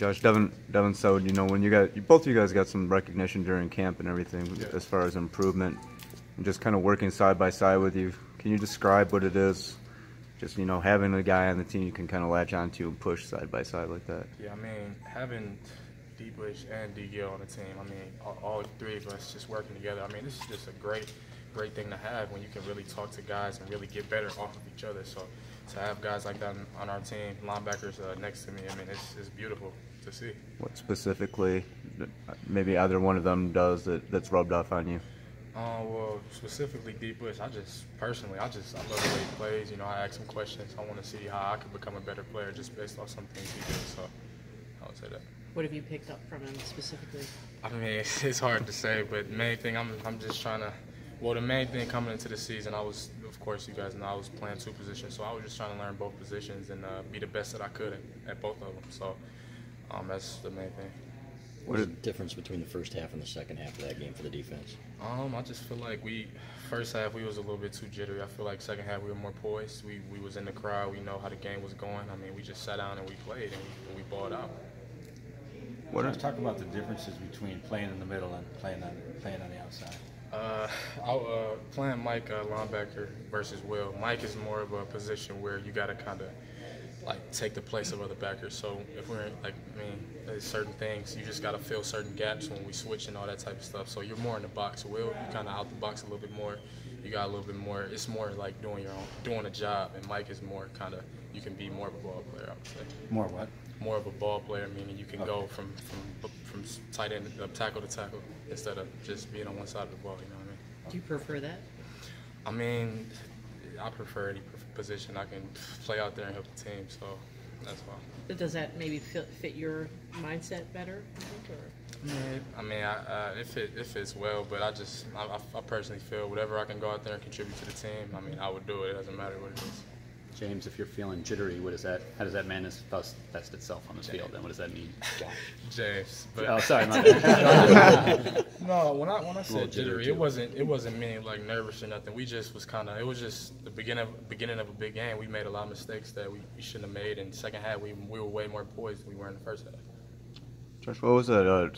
Josh, Devin, so when both of you guys got some recognition during camp and everything, as far as improvement, and just kind of working side by side with you. Can you describe what it is? Just having a guy on the team you can kind of latch onto and push side by side like that. Yeah, I mean, having D. Bush and D. Gil on the team, I mean, all three of us just working together. I mean, this is just a great thing to have when you can really talk to guys and really get better off of each other. So to have guys like that on our team, linebackers next to me, I mean, it's beautiful to see. What specifically, maybe either one of them does that's rubbed off on you? Well, specifically D. Bush, I love the way he plays. I ask him questions. I want to see how I can become a better player just based off some things he did. So I would say that. What have you picked up from him specifically? I mean, it's hard to say, but the main thing I'm just trying to. Well, the main thing coming into the season, of course, you guys know I was playing two positions, so I was just trying to learn both positions and be the best that I could at both of them. So that's the main thing. What is the difference between the first half and the second half of that game for the defense? I just feel like first half we was a little bit too jittery. I feel like second half we were more poised. We was in the crowd. We know how the game was going. I mean, we just sat down and we played and we balled out. Let's talk about the differences between playing in the middle and playing on the outside. Playing Mike linebacker versus Will. Mike is more of a position where you got to kind of take the place of other backers. So if we're there's certain things you just got to fill certain gaps when we switch and all that type of stuff. So you're more in the box. Will, you kind of out the box a little bit more. You got a little bit more. It's more like doing a job. And Mike is more kind of you can be more of a ball player. I would say. More what? More of a ball player, meaning you can go from tight end tackle to tackle instead of just being on one side of the ball. You know what I mean? Do you prefer that? I mean, I prefer any position I can play out there and help the team, so that's why. But does that maybe fit your mindset better, I think, or? It fits well, but I personally feel whatever I can go out there and contribute to the team, I mean, I would do it. It doesn't matter what it is. James, if you're feeling jittery, how does that manifest itself on the field? And what does that mean? James. But, oh, sorry, my bad. No, when I said jittery, it wasn't meaning like nervous or nothing. We just was it was just the beginning of a big game. We made a lot of mistakes that we shouldn't have made. In the second half, we were way more poised than we were in the first half. Josh, what was that?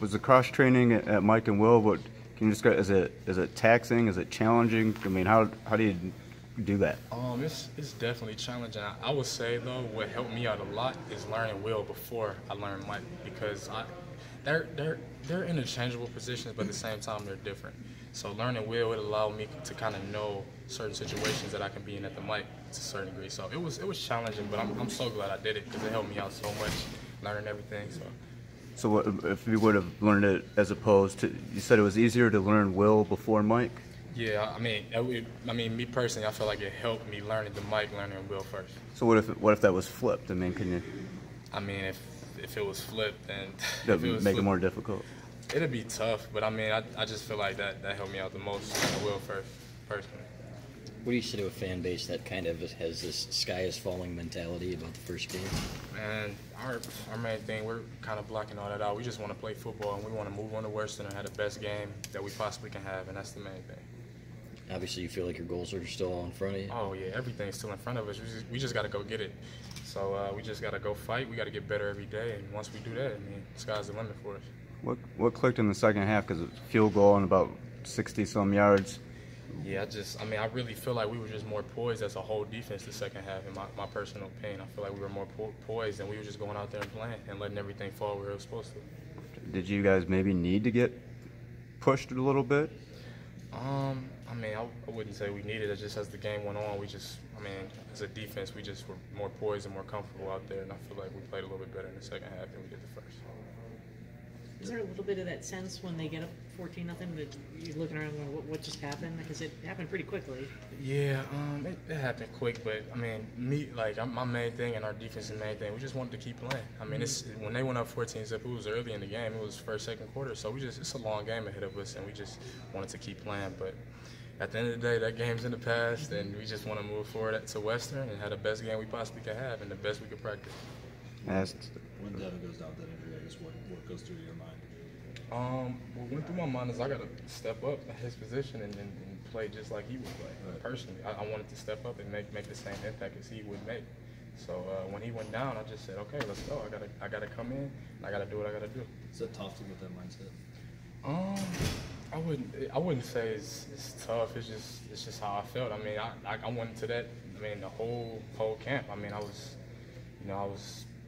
Was the cross training at Mike and Will? What can you describe? Is it taxing? Is it challenging? I mean, how do you do that? It's definitely challenging. I would say though, what helped me out a lot is learning Will before I learned Mike, because they're interchangeable positions, but at the same time they're different. So learning Will, it allowed me to kind of know certain situations that I can be in at the Mike to a certain degree. So it was challenging, but I'm so glad I did it because it helped me out so much, learning everything. So what, if you would have learned it as opposed to, you said it was easier to learn Will before Mike? Yeah, I mean, me personally, I feel like it helped me learning the Mike, learning Will first. So what if that was flipped? I mean, can you? I mean, if it was flipped, then that would make it more difficult. It'd be tough, but I mean, I just feel like that helped me out the most, learning Will first, personally. What do you say to a fan base that kind of has this sky is falling mentality about the first game? Man, our main thing, we're kind of blocking all that out. We just want to play football, and we want to move on to Western and have the best game that we possibly can have, and that's the main thing. Obviously, you feel like your goals are still in front of you? Oh, yeah, everything's still in front of us. We just got to go get it. So we just got to go fight. We got to get better every day, and once we do that, I mean, sky's the limit for us. What clicked in the second half? Because it's field goal and about 60-some yards. Yeah, I really feel like we were just more poised as a whole defense the second half, in my personal opinion. I feel like we were more poised, and we were just going out there and playing and letting everything fall where it was supposed to. Did you guys maybe need to get pushed a little bit? I mean, I wouldn't say we needed it. Just as the game went on, as a defense, we just were more poised and more comfortable out there, and I feel like we played a little bit better in the second half than we did the first. Is there a little bit of that sense when they get up 14-0 that you're looking around going, what just happened? Because it happened pretty quickly. Yeah, it happened quick, but I mean, my main thing and our defense's main thing, we just wanted to keep playing. I mean, when they went up 14-0, it was early in the game. It was first, second quarter, so it's a long game ahead of us, and we just wanted to keep playing. But at the end of the day, that game's in the past, and we just want to move forward to Western and have the best game we possibly could have and the best we could practice. When Devin goes down that injury, I guess what goes through your mind? What went through my mind is I got to step up at his position and play just like he would play. Personally, I wanted to step up and make the same impact as he would make. So when he went down, I just said, okay, let's go. I gotta come in. And I gotta do what I gotta do. Is it tough to get that mindset? I wouldn't say it's tough. It's just how I felt. I mean, I went into that. I mean, the whole camp. I mean, I was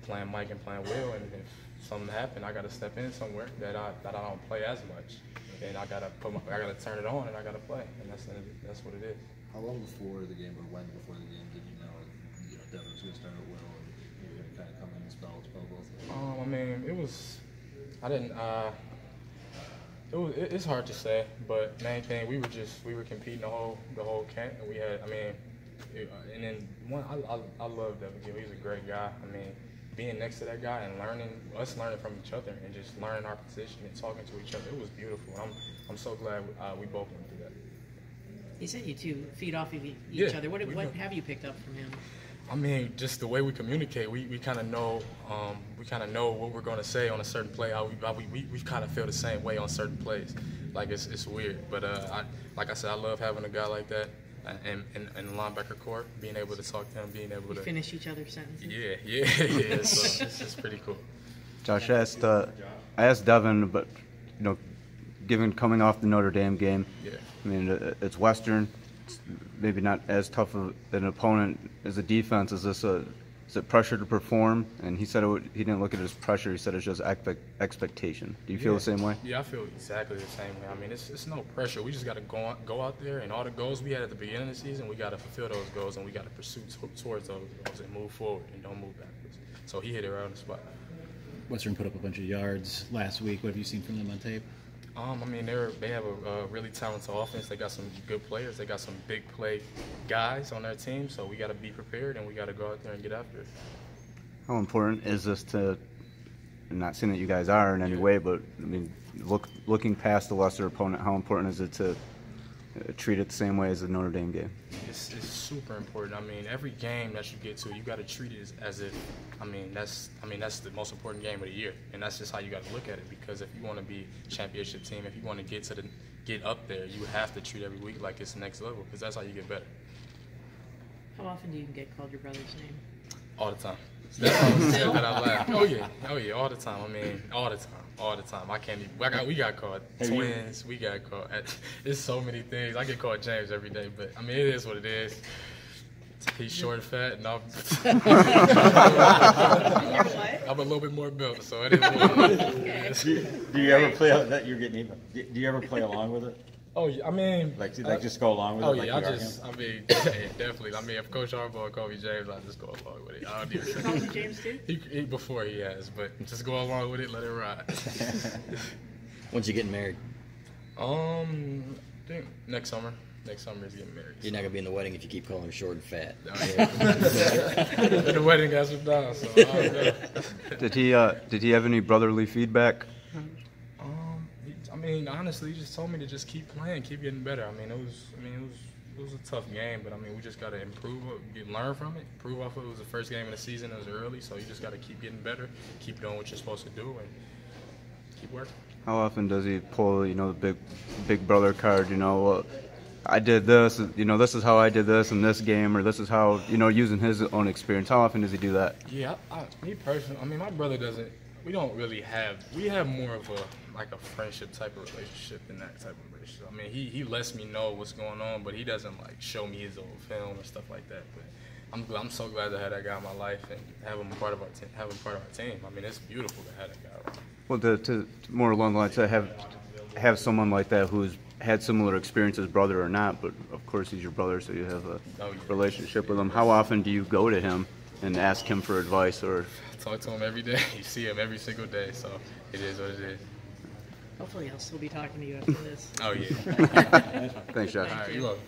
playing Mike and playing Will, and if something happened, I got to step in somewhere that I don't play as much, and I gotta turn it on and I gotta play, and that's what it is. How long before the game, or when before the game, did you know Devin was going to start at Will and you were going to kind of come in and spell both of them? I mean, it's hard to say, but main thing we were competing the whole camp, and we had, I mean, and then I love Devin Gil. He's a great guy. I mean, being next to that guy and learning from each other and just learning our position and talking to each other, it was beautiful. I'm so glad we both went through that. He said you two feed off of each other. What have you picked up from him? I mean, just the way we communicate, we kind of know what we're going to say on a certain play. We kind of feel the same way on certain plays. Like it's weird, but like I said, I love having a guy like that in the linebacker core, being able to talk to him, being able to finish each other's sentences. Yeah. So it's pretty cool. Josh, I asked Devin, but given coming off the Notre Dame game, I mean, it's Western. It's maybe not as tough of an opponent as a defense. Is it pressure to perform? And he said he didn't look at it as pressure. He said it's just expectation. Do you feel the same way? Yeah, I feel exactly the same way. I mean, it's no pressure. We just got to go out there, and all the goals we had at the beginning of the season, we got to fulfill those goals, and we got to pursue towards those goals and move forward and don't move backwards. So he hit it right on the spot. Western put up a bunch of yards last week. What have you seen from them on tape? I mean, they have a really talented offense. They got some good players. They got some big play guys on their team. So we got to be prepared, and we got to go out there and get after it. How important is this to? I'm not saying that you guys are in any way, but I mean, looking past the lesser opponent, how important is it to treat it the same way as the Notre Dame game? It's super important. I mean, every game that you get to, you got to treat it as if. That's the most important game of the year, and that's just how you got to look at it. Because if you want to be a championship team, if you want to get up there, you have to treat every week like it's the next level, because that's how you get better. How often do you get called your brother's name? All the time. That's how I said that out loud. Oh yeah, all the time. I mean, all the time. I can't even. We got called twins. We got called. It's so many things. I get called James every day, but I mean, it is what it is. He's short and fat, and I'm a little bit more built, so it is what it is. Do you ever play that you're getting even? Do you ever play along with it? Oh, I mean, like just go along with it. Oh like yeah, definitely. I mean, if Coach Harbaugh called me James, I just go along with it. I don't even. Called you James too? He before he has, but just go along with it, let it ride. When's you getting married? I think next summer. Next summer is getting married. You're not gonna be in the wedding if you keep calling him short and fat. The wedding got some down, so I don't know. Did he have any brotherly feedback? I mean, honestly, he just told me to just keep playing, keep getting better. I mean, it was a tough game, but I mean, we just got to improve, learn from it, improve off of it. It was the first game of the season. It was early, so you just got to keep getting better, keep doing what you're supposed to do, and keep working. How often does he pull, the big brother card? I did this. This is how I did this in this game, or this is how using his own experience. How often does he do that? Yeah, me personally, I mean, my brother doesn't. We don't really have. We have more of a friendship type of relationship than that type of relationship. I mean, he lets me know what's going on, but he doesn't show me his old film or stuff like that. But I'm so glad to have that guy in my life and have him part of our team. I mean, it's beautiful to have that guy around. Well, to more along the lines to have someone like that who's had similar experiences, brother or not, but of course he's your brother, so you have a relationship with him. How often do you go to him and ask him for advice? Or I talk to him every day. You see him every single day, so it is what it is. Hopefully I'll still be talking to you after this. Oh yeah. Thanks, Josh. All right, you're welcome.